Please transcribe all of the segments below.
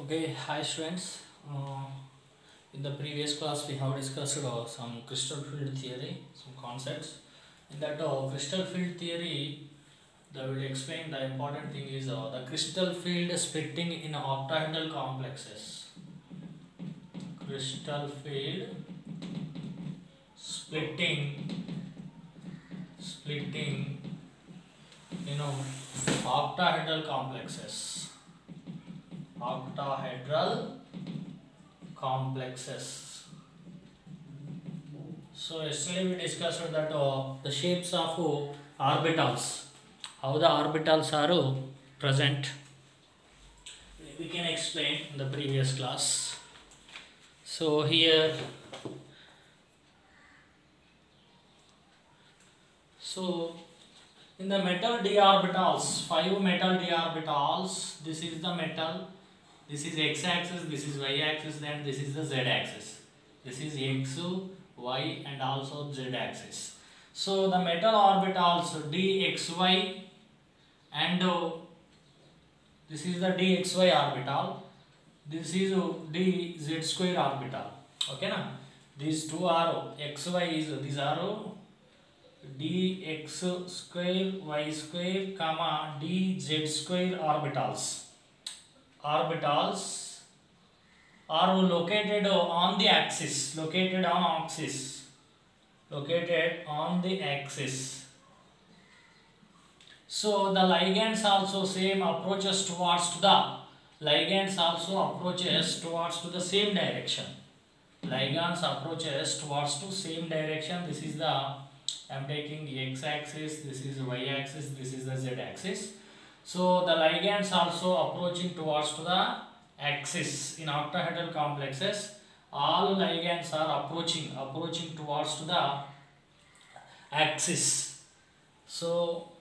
Okay, hi students. In the previous class, we have discussed some crystal field theory, some concepts. In that crystal field theory, they will explain the important thing is the crystal field splitting in octahedral complexes. Crystal field splitting, octahedral complexes. Octahedral complexes. So yesterday we discussed that the shapes of orbitals, how the orbitals are present. We can explain in the previous class. So here, in the metal d orbitals, 5 metal d orbitals, this is the metal. This is x-axis, this is y-axis, then this is the z-axis. This is x, y and also z-axis. So the metal orbitals dxy and this is the dxy orbital. This is dz square orbital. Okay na? These two are xy these are dx square y square comma dz square orbitals. Orbitals are located on the axis, located on the axis. So the ligands also same approaches towards to the same direction. Ligands approaches towards to same direction. This is the I am taking x-axis, this is y-axis, this is the z-axis. So the ligands also approaching towards to the axis in octahedral complexes. All ligands are approaching towards to the axis. So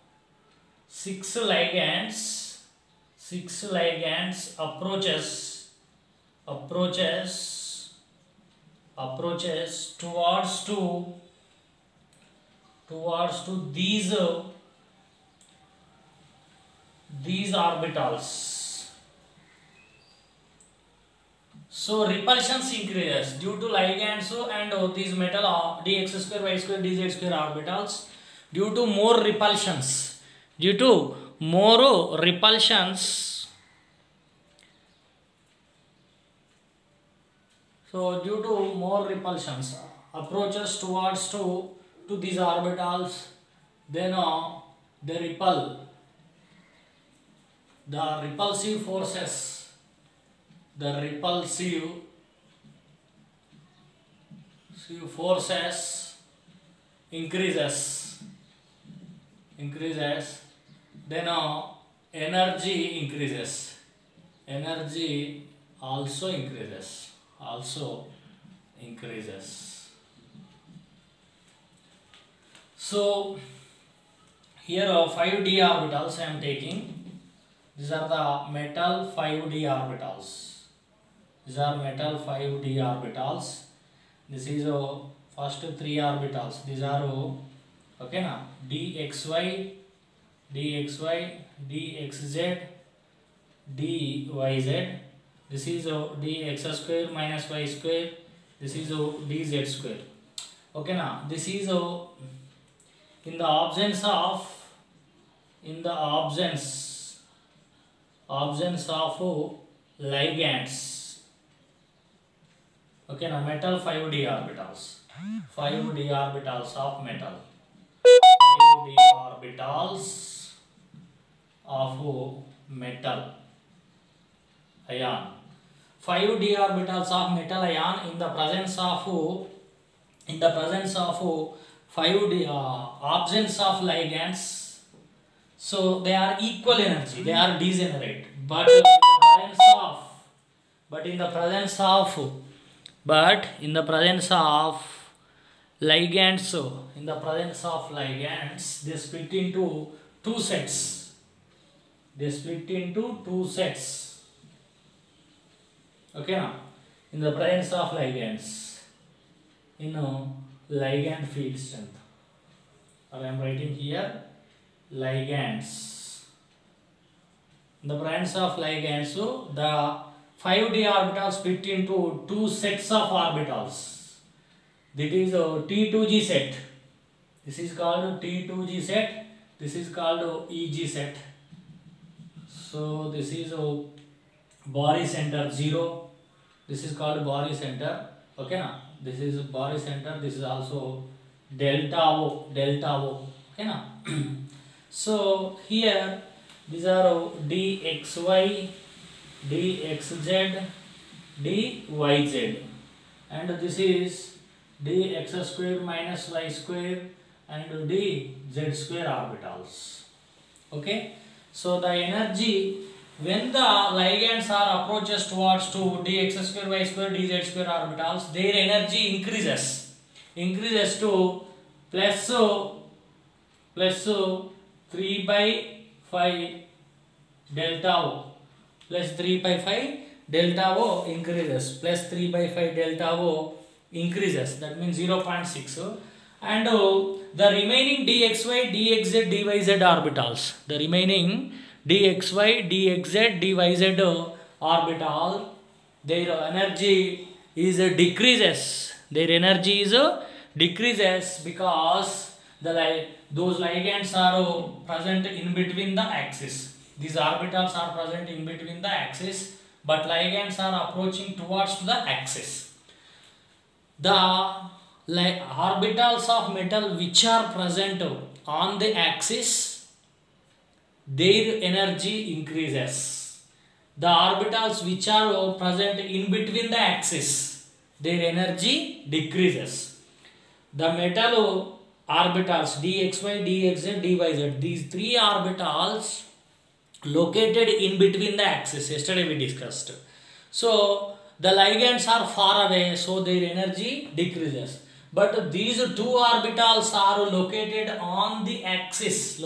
six ligands approaches towards to these orbitals. So repulsions increases due to ligands and these metal dx square y square dz square orbitals, due to more repulsions, so due to more repulsions approaches towards to these orbitals, then they repel. The repulsive forces, increases, then energy increases, energy also increases. So here 5d orbitals I am taking. These are the metal 5d orbitals. These are metal 5d orbitals. This is first 3 orbitals. These are okay na, dxy, dxz, dyz. This is dx square minus y square. This is dz square. Okay na. This is in the absence of ligands. Okay na, metal 5d orbitals. 5d orbitals of metal. 5d orbitals of metal ion. 5d orbitals of metal ion in the presence of 5d absence of ligands. So they are equal energy, they are degenerate. But in the presence of ligands, they split into two sets. Okay now, in the presence of ligands, ligand field strength. I am writing here ligands. In the presence of ligands, so the 5d orbitals split into two sets of orbitals. That is T2g set. This is called T2g set. This is called EG set. So this is barycenter 0. This is called barycenter. Okay na? This is barycenter. This is also delta O. Delta O. Okay na? So here these are dxy, dxz, dyz, and this is dx square minus y square and dz square orbitals. Okay, so the energy when the ligands are approaches towards to dx square y square dz square orbitals, their energy increases to plus 3 by 5 delta O, plus 3 by 5 delta O increases, plus 3 by 5 delta O increases, that means 0.6, and the remaining dxy, dxz, dyz orbitals, the remaining dxy, dxz, dyz orbital, their energy is decreases, because those ligands are present in between the axis. These orbitals are present in between the axis, but ligands are approaching towards the axis. The orbitals of metal which are present on the axis, their energy increases. The orbitals which are present in between the axis, their energy decreases. The metal orbitals dxy, dxz, dyz, these three orbitals located in between the axis, yesterday we discussed. So the ligands are far away, so their energy decreases. But these two orbitals are located on the axis,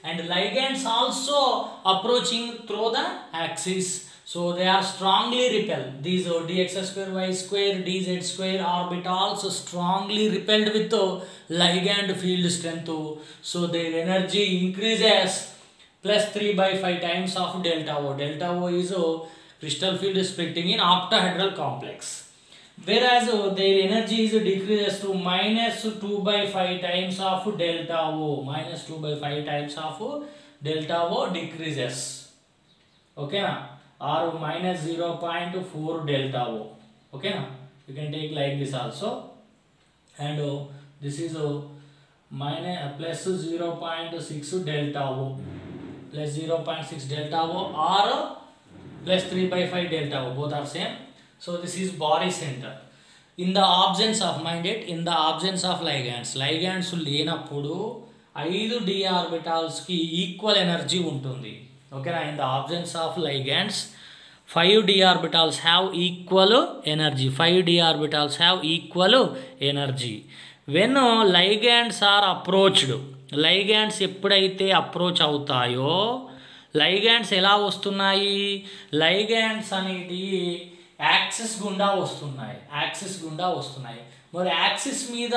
and ligands also approaching through the axis. So they are strongly repelled. These dx square, y square, dz square orbitals strongly repelled with ligand field strength. So their energy increases plus 3 by 5 times of delta O. Delta O is crystal field splitting in octahedral complex. Whereas their energy is decreases to minus 2 by 5 times of delta O. Minus 2 by 5 times of delta O decreases. Okay na? Or minus 0.4 delta O. Okay na? You can take like this also. And this is minus plus 0.6 delta O. Plus 0.6 delta O or plus 3 by 5 delta O. Both are same. So this is barycenter. In the absence of, mind it, in the absence of ligands లేనప్పుడు 5 d orbitals కి equal energy ఉంటుంది. ఓకేనా? In the absence of ligands 5 d orbitals have equal energy. 5 d orbitals have equal energy. When ligands are approached, ligands ఎప్పుడైతే approach అవుతాయో, ligands ఎలా వస్తున్నాయి? ligands అనేటి axis గుండా వస్తున్నాయి. మరి యాక్సిస్ మీద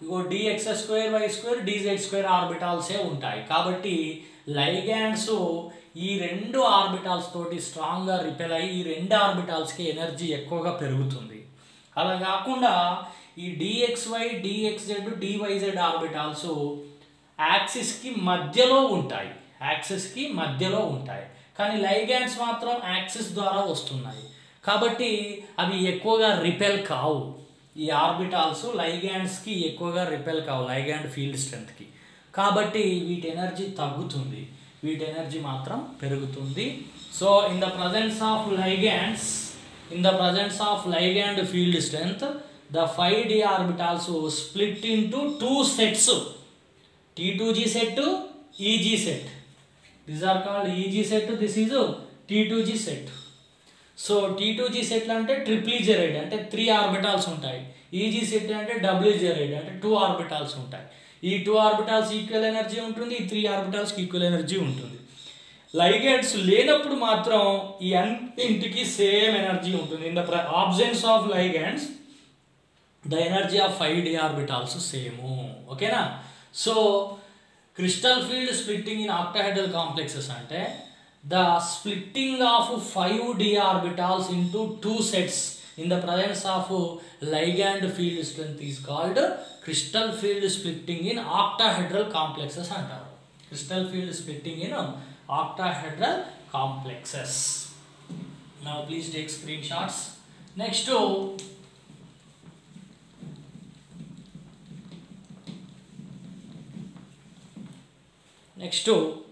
e g dx square y square dz square ఆర్బిటాల్సే ఉంటాయి. కాబట్టి లైగాండ్స్ ఈ రెండు ఆర్బిటాల్స్ తోటి స్ట్రాంగ్గా రిపెల్ అయ్యి ఈ రెండు ఆర్బిటాల్స్కి ఎనర్జీ ఎక్కువగా పెరుగుతుంది. అలా కాకుండా ఈ dxy, dxz, dyz ఆర్బిటాల్స్ యాక్సిస్కి మధ్యలో ఉంటాయి. కానీ లైగాండ్స్ మాత్రం యాక్సిస్ ద్వారా వస్తున్నాయి. కాబట్టి అవి ఎక్కువగా రిపెల్ కావు. ఈ ఆర్బిటాల్స్ లైగాండ్స్కి ఎక్కువగా రిపెల్ కావు లైగాండ్ ఫీల్డ్ స్ట్రెంత్కి. కాబట్టి వీటి ఎనర్జీ తగ్గుతుంది, వీటి ఎనర్జీ మాత్రం పెరుగుతుంది. So in the presence of ligand field strength, the 5d orbitals split into two sets, T2g set, EG set. These are called EG set, this is T2g set. So T2g set అంటే triple E జెరైడ్ అంటే 3 orbitals ఉంటాయి. EG set అంటే double జెరైడ్ అంటే 2 orbitals ఉంటాయి. ఈ 2 orbitals equal energy ఉంటుంది, ఈ 3 ఆర్బిటాల్స్కి ఈక్వల్ ఎనర్జీ ఉంటుంది. లైగెండ్స్ లేనప్పుడు మాత్రం ఈ అన్నింటికి సేమ్ ఎనర్జీ ఉంటుంది. In the absence of ligands the energy of 5d orbitals same. ఓకేనా? So crystal field splitting in octahedral complexes అంటే The splitting of 5 d orbitals into 2 sets in the presence of ligand field strength is called crystal field splitting in octahedral complexes అంటారు. Crystal field splitting in octahedral complexes. Now please take screenshots. Next to